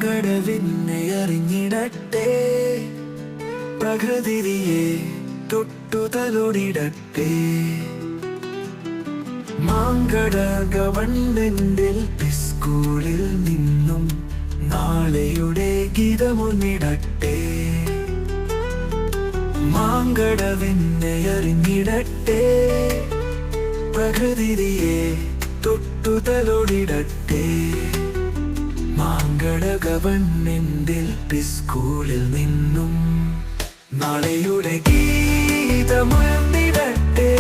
മാങ്കടവിന്നെ അറിഞ്ഞിടട്ടെ, പ്രകൃതിയെ തൊട്ടുതലോടിടട്ടെ. മാങ്കട government LP സ്കൂളിൽ നിന്നും നാളെയുടെ ഗീതമുന്നിടട്ടെ. മാങ്കടവിന്നെ അറിഞ്ഞിടട്ടെ, പ്രകൃതിയെ തൊട്ടുതലോടിടട്ടെ. മാങ്കട ഗവൺമെന്റ് LP സ്കൂളിൽ നിന്നും നാളെയുടെ ഗീതമുയർന്നിടട്ടെ.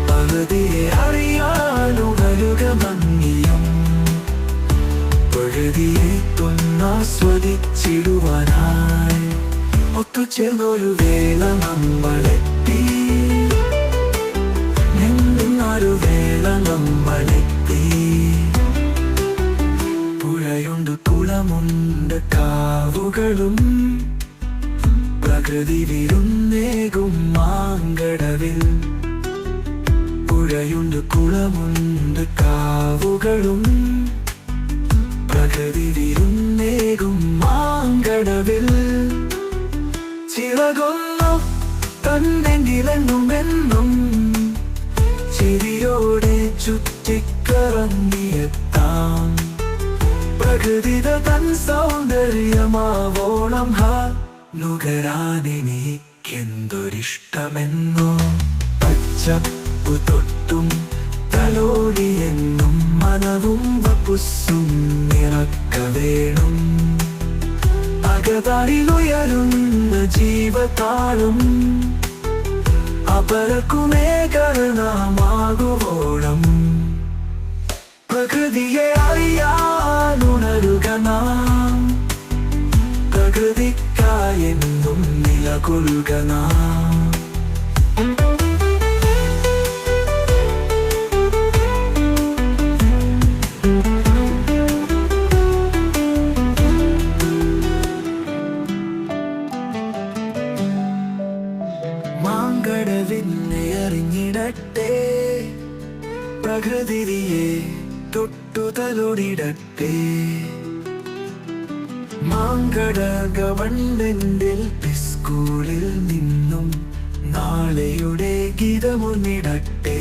പ്രകൃതിയെ അറിയാനുണരുക മങ്ങിയും പ്രകൃതിയെ തൊന്നാസ്വദിച്ചിടുവാനായി ഒത്തുചേർന്നൊരു വേള നമ്മളെത്തി. നിന്നൊരു വേള നമ്മളെത്തി. പുഴയുണ്ട്, കുളമുണ്ട്, കാവുകളും പ്രകൃതി വിരുന്നേകും മാങ്കടവിൽ. പുഴയുണ്ട്, കുളമുണ്ട്, കാവുകളും പ്രകൃതി വിരുന്നേകും മാങ്കടവിൽ. ചിറകൊന്നു തന്നെങ്കിലെങ്ങുമെന്നും ചിരിയോടെ ചുറ്റിക്കറങ്ങിയെത്താം. പ്രകൃതി തൻ സൗന്ദര്യമാവോളം നുകരാനെനിക്കെന്തൊരിഷ്ടമെന്നോ. പച്ചപ്പു തൊട്ടും തലോടിയെന്നും മനവും വപ്പുസ്സും നിറക്ക വേണം. അകതാരിലുയരുന്ന ജീവതാളം അപരക്കുമേകരണമാകുവോളം പ്രകൃതിയെ അറിയാനുണരുക നാം. പ്രകൃതിക്കായെന്നും നിലകൊള്ളുക നാം. മാങ്കടവിന്നെ അറിഞ്ഞിടട്ടെ, പ്രകൃതിയെ തൊട്ടുതലോടിടട്ടെ. മാങ്കട ഗവൺമെന്റ് LP സ്കൂളിൽ നിന്നും നാളെയുടെ ഗീതമുന്നിടട്ടെ.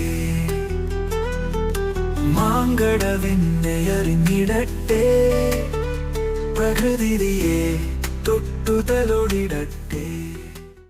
മാങ്കടവിന്നെ അറിഞ്ഞിടട്ടെ, പ്രകൃതിയെ തൊട്ടുതലോടിടട്ടെ.